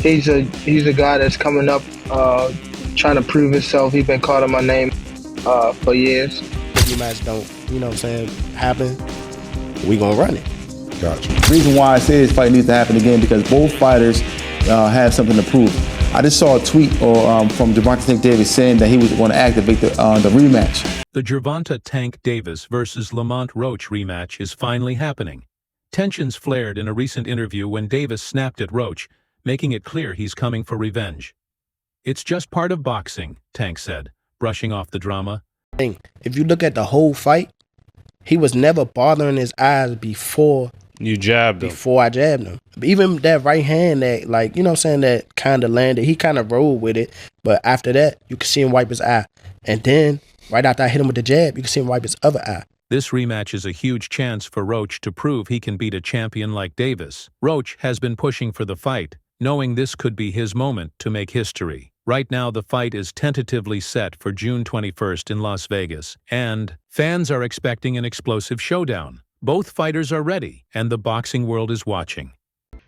He's a guy that's coming up, trying to prove himself. He's been calling my name for years. If your match don't, happen, we gonna run it. Gotcha. The reason why I say this fight needs to happen again because both fighters have something to prove. I just saw a tweet from Gervonta Tank Davis saying that he was going to activate the rematch. The Gervonta Tank Davis versus Lamont Roach rematch is finally happening. Tensions flared in a recent interview when Davis snapped at Roach, making it clear he's coming for revenge. "It's just part of boxing," Tank said, brushing off the drama. If you look at the whole fight, he was never bothering his eyes before you jabbed him. Before I jabbed him. Even that right hand that, that kind of landed, he kind of rolled with it. But after that, you could see him wipe his eye. And then, right after I hit him with the jab, you could see him wipe his other eye. This rematch is a huge chance for Roach to prove he can beat a champion like Davis. Roach has been pushing for the fight, knowing this could be his moment to make history. Right now, the fight is tentatively set for June 21st in Las Vegas, and fans are expecting an explosive showdown. Both fighters are ready, and the boxing world is watching.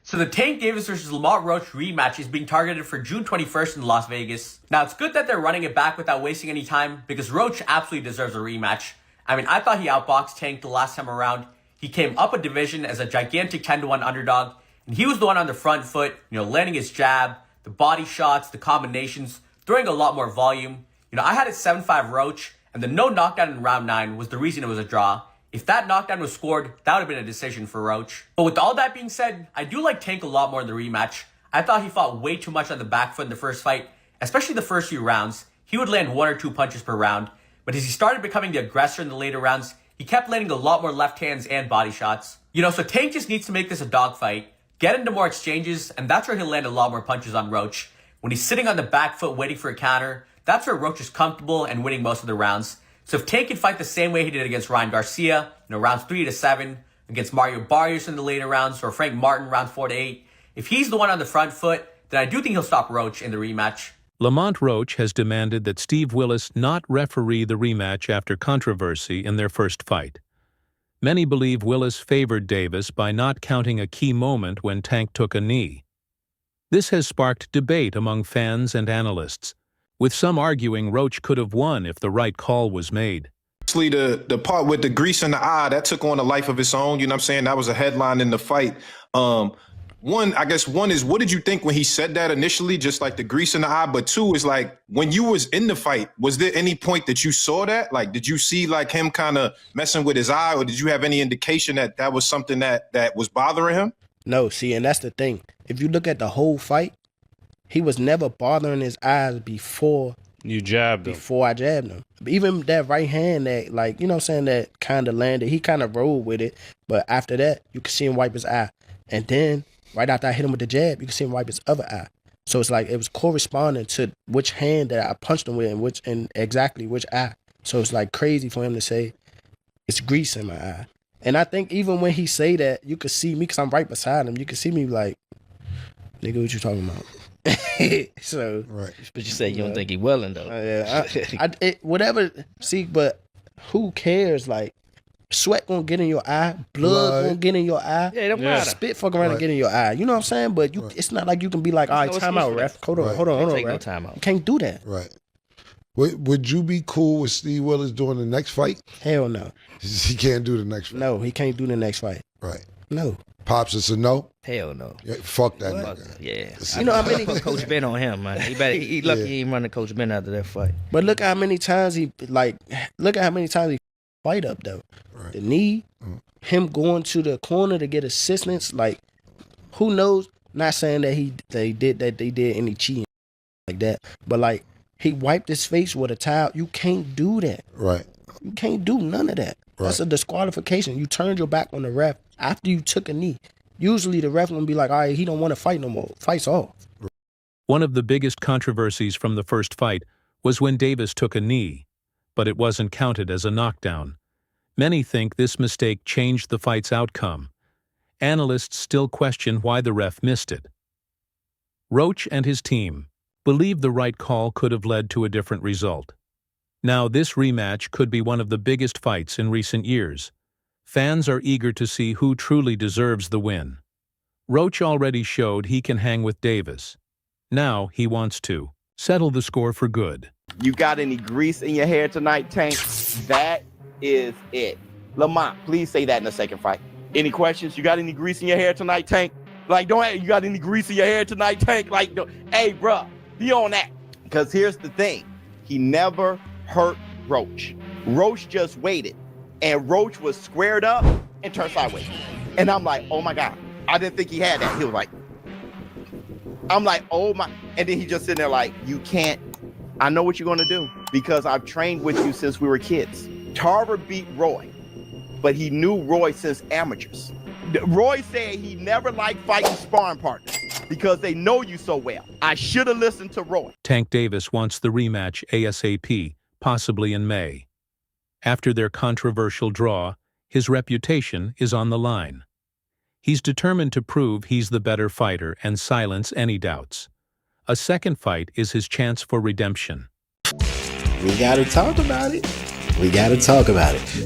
So the Tank Davis versus Lamont Roach rematch is being targeted for June 21st in Las Vegas. Now, it's good that they're running it back without wasting any time, because Roach absolutely deserves a rematch. I mean, I thought he outboxed Tank the last time around. He came up a division as a gigantic 10-1 underdog, and he was the one on the front foot, landing his jab, the body shots, the combinations, throwing a lot more volume. I had it 7-5 Roach, and the no knockdown in round 9 was the reason it was a draw. If that knockdown was scored, that would have been a decision for Roach. But with all that being said, I do like Tank a lot more in the rematch. I thought he fought way too much on the back foot in the first fight, especially the first few rounds. He would land 1 or 2 punches per round. But as he started becoming the aggressor in the later rounds, he kept landing a lot more left hands and body shots. So Tank just needs to make this a dogfight, get into more exchanges, and that's where he'll land a lot more punches on Roach. When he's sitting on the back foot waiting for a counter, that's where Roach is comfortable and winning most of the rounds. So if Tank can fight the same way he did against Ryan Garcia, rounds 3 to 7, against Mario Barrios in the later rounds, or Frank Martin rounds 4 to 8, if he's the one on the front foot, then I do think he'll stop Roach in the rematch. Lamont Roach has demanded that Steve Willis not referee the rematch after controversy in their first fight. Many believe Willis favored Davis by not counting a key moment when Tank took a knee. This has sparked debate among fans and analysts, with some arguing Roach could have won if the right call was made. The part with the grease in the eye, that took on a life of its own. You know what I'm saying? That was a headline in the fight. One is, what did you think when he said that initially, just like the grease in the eye? But 2 is like, when you was in the fight, was there any point that you saw that? Like, did you see like him kind of messing with his eye, or did you have any indication that that was something that was bothering him? No, see, and that's the thing. If you look at the whole fight, he was never bothering his eyes before you jabbed him. Before I jabbed him. Even that right hand that, that kind of landed, he kind of rolled with it. But after that, you could see him wipe his eye. And then, right after I hit him with the jab, you could see him wipe his other eye. So it's like it was corresponding to which hand that I punched him with and exactly which eye. So it's like crazy for him to say, it's grease in my eye. And I think even when he say that, you could see me, because I'm right beside him, you could see me like, nigga, what you talking about? So, right. But you say you don't think he willing though. Yeah, whatever. See, but who cares? Like, sweat gonna get in your eye, blood gonna get in your eye. Yeah, it don't matter. Spit fuck around and get in your eye. You know what I'm saying? But it's not like you can be like, all right, time out, ref. Hold on, Take no ref. time out. You can't do that. Right. Would you be cool with Steve Willis doing the next fight? Hell no. He can't do the next fight. No, he can't do the next fight. Right. No. Pops, it's a no? Hell no. Yeah, fuck that nigga. Yeah. You know how many put Coach Ben on him, man. He lucky he ain't running Coach Ben after that fight. But look how many times he fight up though. Right. The knee, him going to the corner to get assistance, like who knows? Not saying that they did any cheating like that, but like he wiped his face with a towel. You can't do that. Right. You can't do none of that. Right. That's a disqualification. You turned your back on the ref after you took a knee. Usually the ref gonna be like, all right, he don't want to fight no more. Fight's off. One of the biggest controversies from the first fight was when Davis took a knee, but it wasn't counted as a knockdown. Many think this mistake changed the fight's outcome. Analysts still question why the ref missed it. Roach and his team believe the right call could have led to a different result. Now, this rematch could be one of the biggest fights in recent years. Fans are eager to see who truly deserves the win. Roach already showed he can hang with Davis, Now he wants to settle the score for good. You got any grease in your hair tonight, Tank? That is it. Lamont, please say that in the second fight. Any questions? You got any grease in your hair tonight, Tank? Like, you got any grease in your hair tonight, Tank? Like, hey, bro, be on that. Because here's the thing. He never hurt Roach. Roach just waited. And Roach was squared up and turned sideways. And I'm like, oh, my God. I didn't think he had that. He was like, I'm like, oh, my. And then he just sitting there like, you can't. I know what you're going to do because I've trained with you since we were kids. Tarver beat Roy, but he knew Roy since amateurs. Roy said he never liked fighting sparring partners because they know you so well. I should have listened to Roy. Tank Davis wants the rematch ASAP, possibly in May. After their controversial draw, his reputation is on the line. He's determined to prove he's the better fighter and silence any doubts. A second fight is his chance for redemption. We gotta talk about it.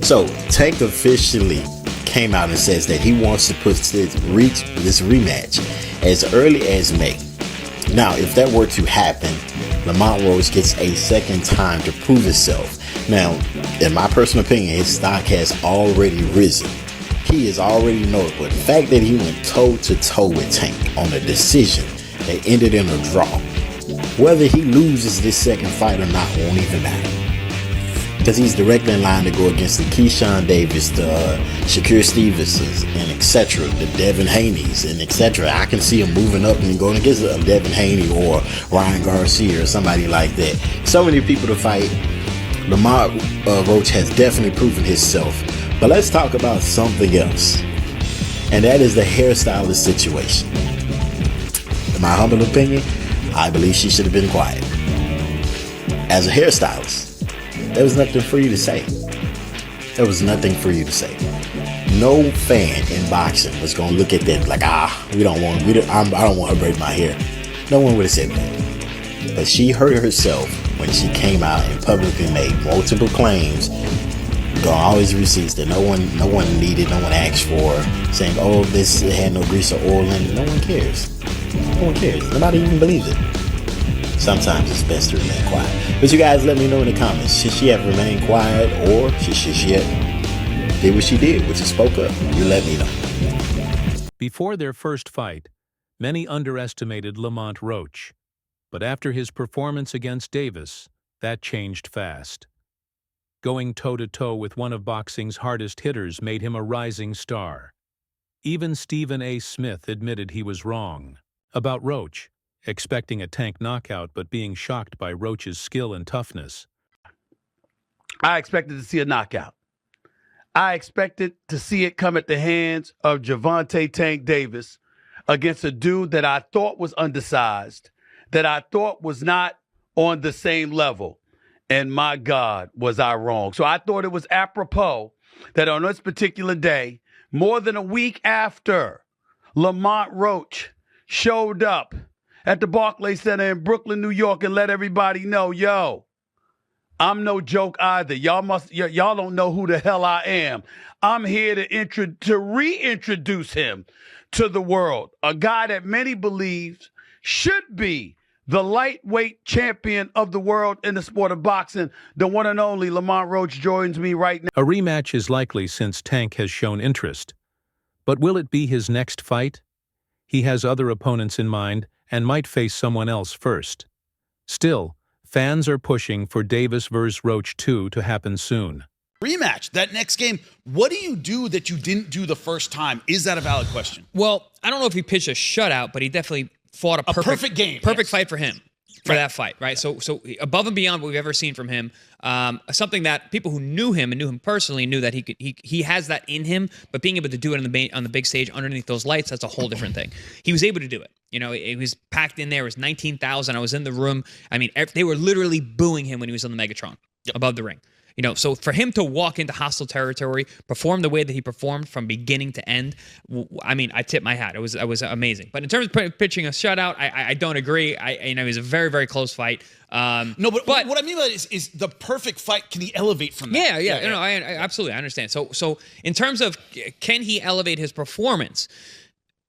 So, Tank officially came out and says that he wants to put this rematch as early as May. Now, if that were to happen, Lamont Roach gets a second time to prove himself. Now, in my personal opinion, his stock has already risen. He is already notable. The fact that he went toe-to-toe with Tank on a decision that ended in a draw, whether he loses this second fight or not won't even matter. Because he's directly in line to go against the Keyshawn Davis, the Shakur Stevensons, and etc., the Devin Haney's, and etc. I can see him moving up and going against a Devin Haney or Ryan Garcia or somebody like that. So many people to fight. Lamont Roach has definitely proven himself. But let's talk about something else. And that is the hairstylist situation. In my humble opinion, I believe she should have been quiet. As a hairstylist, there was nothing for you to say. No fan in boxing was gonna look at that like, I don't want her to braid my hair. No one would have said that. But she hurt herself when she came out and publicly made multiple claims, got all these receipts that no one needed, no one asked for, saying, oh, this had no grease or oil in it. No one cares. Nobody even believes it. Sometimes it's best to remain quiet. But you guys let me know in the comments. Should she have remained quiet, or should she have did what she did, which is spoke up? You let me know. Before their first fight, many underestimated Lamont Roach. But after his performance against Davis, that changed fast. Going toe-to-toe with one of boxing's hardest hitters made him a rising star. Even Stephen A. Smith admitted he was wrong about Roach, expecting a Tank knockout but being shocked by Roach's skill and toughness. I expected to see a knockout. I expected to see it come at the hands of Gervonta Tank Davis against a dude that I thought was undersized, that I thought was not on the same level. And my God, was I wrong. So I thought it was apropos that on this particular day, more than a week after Lamont Roach showed up at the Barclays Center in Brooklyn, New York, and let everybody know, yo, I'm no joke either. Y'all don't know who the hell I am. I'm here to reintroduce him to the world. A guy that many believe should be the lightweight champion of the world in the sport of boxing, the one and only Lamont Roach joins me right now. A rematch is likely since Tank has shown interest. But will it be his next fight? He has other opponents in mind and might face someone else first. Still, fans are pushing for Davis vs. Roach 2 to happen soon. Rematch, that next game, what do you do that you didn't do the first time? Is that a valid question? Well, I don't know if he pitched a shutout, but he definitely fought a perfect game. Perfect fight for him, for that fight, right? So above and beyond what we've ever seen from him, something that people who knew him and knew him personally knew that he has that in him, but being able to do it on the big stage underneath those lights, that's a whole different thing. He was able to do it. You know, it was packed in there. It was 19,000. I was in the room. I mean, they were literally booing him when he was on the Megatron above the ring. You know, so for him to walk into hostile territory, perform the way that he performed from beginning to end, I mean, I tip my hat. It was amazing. But in terms of pitching a shutout, I don't agree. It was a very, very close fight. No, but what I mean by it is the perfect fight. Can he elevate from that? Yeah. No, I absolutely understand. So in terms of can he elevate his performance?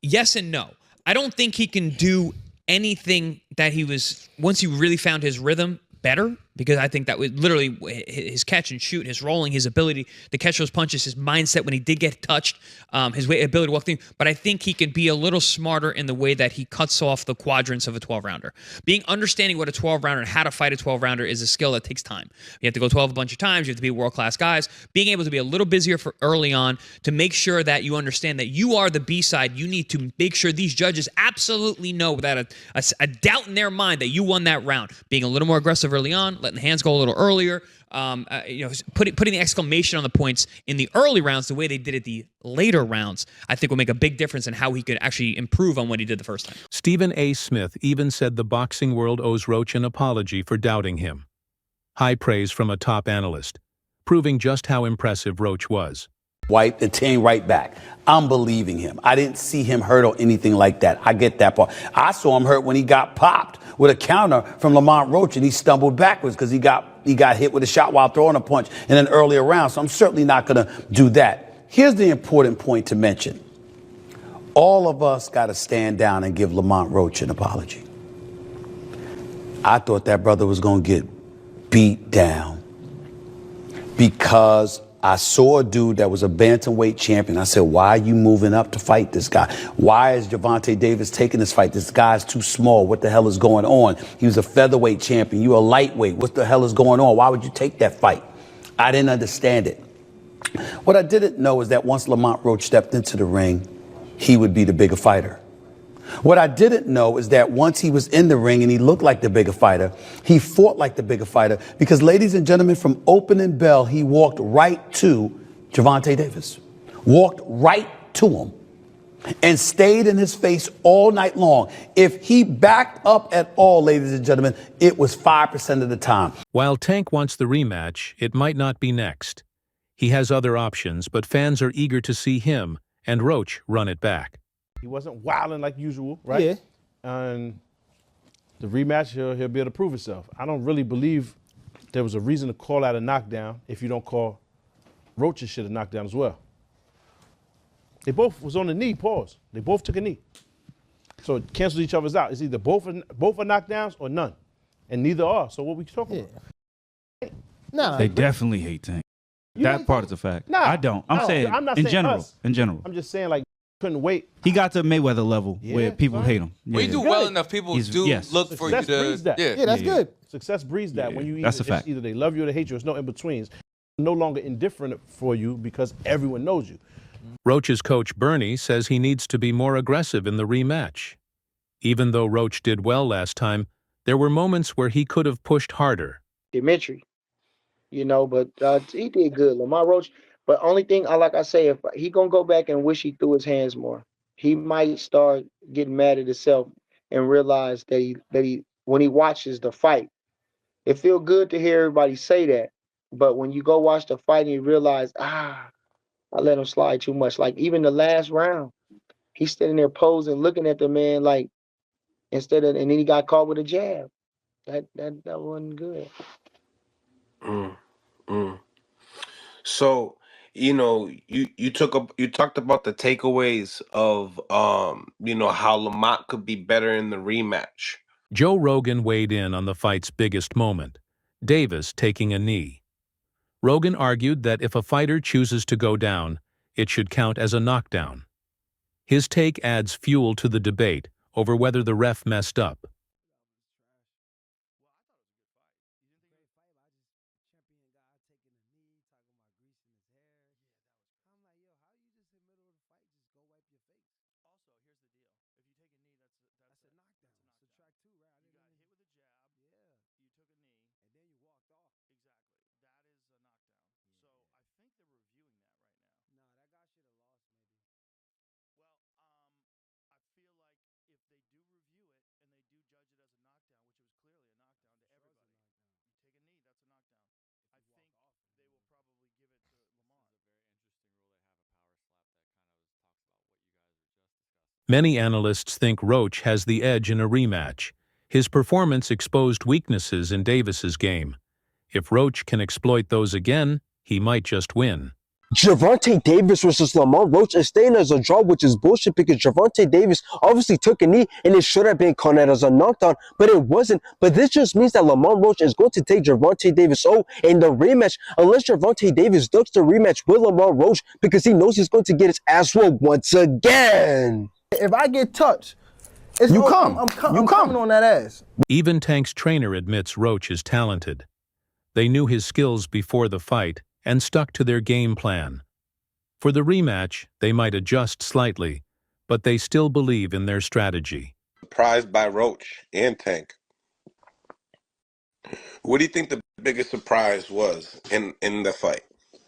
Yes and no. I don't think he can do anything that he was, once he really found his rhythm, better, because I think that was literally his catch and shoot, his rolling, his ability to catch those punches, his mindset when he did get touched, his ability to walk through. But I think he can be a little smarter in the way that he cuts off the quadrants of a 12-rounder. Understanding what a 12-rounder and how to fight a 12-rounder is a skill that takes time. You have to go 12 a bunch of times. You have to be world-class guys. Being able to be a little busier for early on to make sure that you understand that you are the B-side. You need to make sure these judges absolutely know without a doubt in their mind that you won that round. Being a little more aggressive early on, letting the hands go a little earlier, putting the exclamation on the points in the early rounds the way they did it the later rounds, I think will make a big difference in how he could actually improve on what he did the first time. Stephen A. Smith even said the boxing world owes Roach an apology for doubting him. High praise from a top analyst, proving just how impressive Roach was. Wipe the team right back. I'm believing him. I didn't see him hurt or anything like that. I get that part. I saw him hurt when he got popped with a counter from Lamont Roach and he stumbled backwards because he got hit with a shot while throwing a punch in an earlier round. So I'm certainly not going to do that. Here's the important point to mention. All of us got to stand down and give Lamont Roach an apology. I thought that brother was going to get beat down because I saw a dude that was a bantamweight champion. I said, why are you moving up to fight this guy? Why is Gervonta Davis taking this fight? This guy's too small. What the hell is going on? He was a featherweight champion. You're a lightweight. What the hell is going on? Why would you take that fight? I didn't understand it. What I didn't know is that once Lamont Roach stepped into the ring, he would be the bigger fighter. What I didn't know is that once he was in the ring and he looked like the bigger fighter, he fought like the bigger fighter because, ladies and gentlemen, from opening bell, he walked right to Gervonta Davis, walked right to him and stayed in his face all night long. If he backed up at all, ladies and gentlemen, it was 5% of the time. While Tank wants the rematch, it might not be next. He has other options, but fans are eager to see him and Roach run it back. He wasn't wilding like usual, right? Yeah. And the rematch, he'll be able to prove himself. I don't really believe there was a reason to call out a knockdown if you don't call Roach's shit a knockdown as well. They both was on the knee, pause. They both took a knee. So it cancels each other's out. It's either both are knockdowns or none. And neither are. So what we talking about? Nah, they definitely hate Tank. That part is a fact. Nah, I don't. I'm saying not in saying general. us. In general. I'm just saying like couldn't wait. He got to Mayweather level where people hate him. When you do well enough, people look for you Success to. breeds that. Yeah, that's good. Success breeds that. When you that's a fact. either they love you or they hate you. There's no in betweens. No longer indifferent for you because everyone knows you. Roach's coach Bernie says he needs to be more aggressive in the rematch. Even though Roach did well last time, there were moments where he could have pushed harder. Dimitri, but he did good. Lamont Roach. But only thing, like I say, if he gonna go back and wish he threw his hands more, he might start getting mad at himself and realize that he when he watches the fight, it feel good to hear everybody say that. But when you go watch the fight and you realize, I let him slide too much. Like even the last round, he's standing there posing, looking at the man like and then he got caught with a jab. That wasn't good. So, you talked about the takeaways of how Lamont could be better in the rematch. Joe Rogan weighed in on the fight's biggest moment, Davis taking a knee. Rogan argued that if a fighter chooses to go down, it should count as a knockdown. His take adds fuel to the debate over whether the ref messed up. Many analysts think Roach has the edge in a rematch. His performance exposed weaknesses in Davis's game. If Roach can exploit those again, he might just win. Gervonta Davis versus Lamont Roach is staying as a draw, which is bullshit because Gervonta Davis obviously took a knee and it should have been counted as a knockdown, but it wasn't. But this just means that Lamont Roach is going to take Gervonta Davis in the rematch, unless Gervonta Davis ducks the rematch with Lamont Roach because he knows he's going to get his ass whooped once again. If I get touched, I'm coming on that ass. Even Tank's trainer admits Roach is talented. They knew his skills before the fight and stuck to their game plan. For the rematch, they might adjust slightly, but they still believe in their strategy. Surprised by Roach and Tank. What do you think the biggest surprise was in the fight?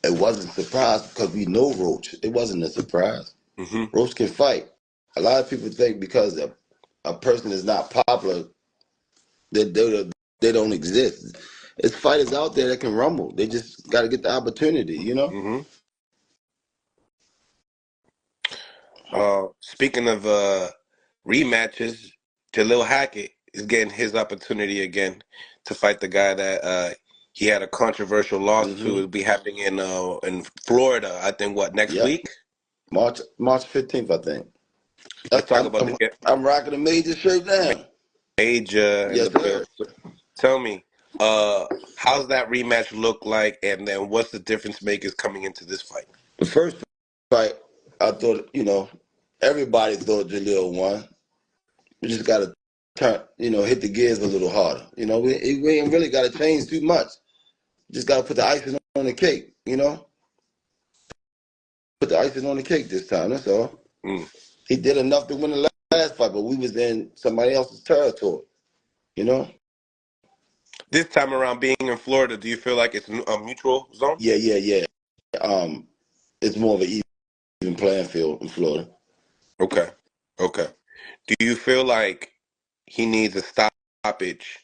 It wasn't a surprise because we know Roach. It wasn't a surprise. Roach can fight. A lot of people think because a person is not popular, that they don't exist. There's fighters out there that can rumble. They just got to get the opportunity, you know? Speaking of rematches, Jalil Hackett is getting his opportunity again to fight the guy that he had a controversial loss to. It'll be happening in Florida, I think, next week? March 15th, I think. Let's talk about I'm rocking a major shirt now. Major. Yes, sir. Tell me, how's that rematch look like, and then what's the difference makers coming into this fight? The first fight, I thought, everybody thought Jalil won. We just got to turn, hit the gears a little harder. We ain't really got to change too much. Just got to put the icing on the cake, Put the icing on the cake this time, that's all. He did enough to win the last fight, but we was in somebody else's territory, This time around, being in Florida, do you feel like it's a mutual zone? Yeah. It's more of an even playing field in Florida. Okay. Do you feel like he needs a stoppage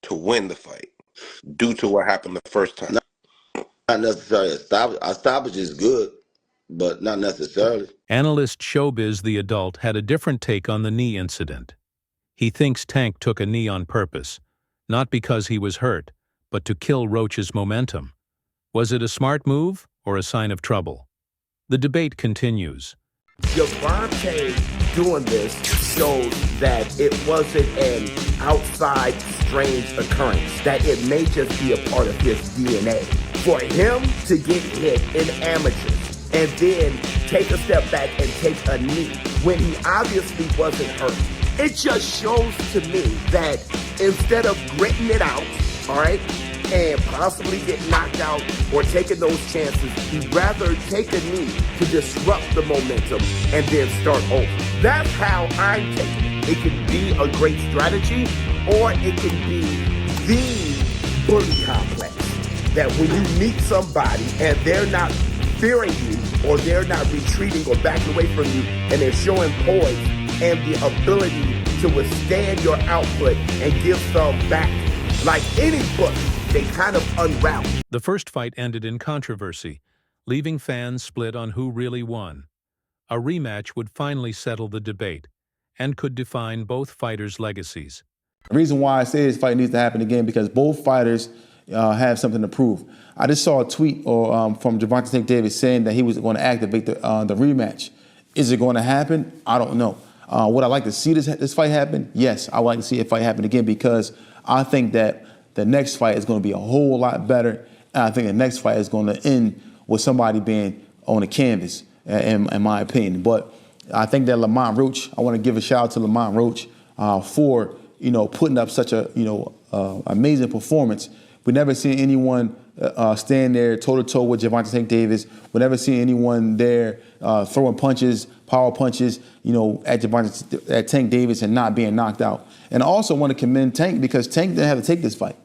to win the fight due to what happened the first time? Not necessarily a stoppage is good, but not necessarily. Analyst Showbiz the Adult had a different take on the knee incident. He thinks Tank took a knee on purpose, not because he was hurt, but to kill Roach's momentum. Was it a smart move or a sign of trouble? The debate continues. Gervonta doing this shows that it wasn't an outside strange occurrence, that it may just be a part of his DNA. For him to get hit in amateurs and then take a step back and take a knee when he obviously wasn't hurt, it just shows to me that instead of gritting it out, all right, and possibly get knocked out or taking those chances, he'd rather take a knee to disrupt the momentum and then start over. That's how I'm taking it. It can be a great strategy, or it can be the bully complex. That when you meet somebody and they're not fearing you, or they're not retreating or backing away from you, and they're showing poise and the ability to withstand your output and give some back, like any book, they kind of unravel. The first fight ended in controversy, leaving fans split on who really won. A rematch would finally settle the debate and could define both fighters' legacies. The reason why I say this fight needs to happen again because both fighters have something to prove. I just saw a tweet from Gervonta Davis saying that he was going to activate the rematch. Is it going to happen? I don't know. Would I like to see this fight happen? Yes, I would like to see a fight happen again because I think that the next fight is going to be a whole lot better. And I think the next fight is going to end with somebody being on the canvas, in my opinion. But I think that Lamont Roach, I want to give a shout out to Lamont Roach for putting up such a amazing performance. We never seen anyone stand there toe-to-toe with Gervonta Davis. We never seen anyone there throwing punches, power punches, at Tank Davis and not being knocked out. And I also want to commend Tank because Tank didn't have to take this fight.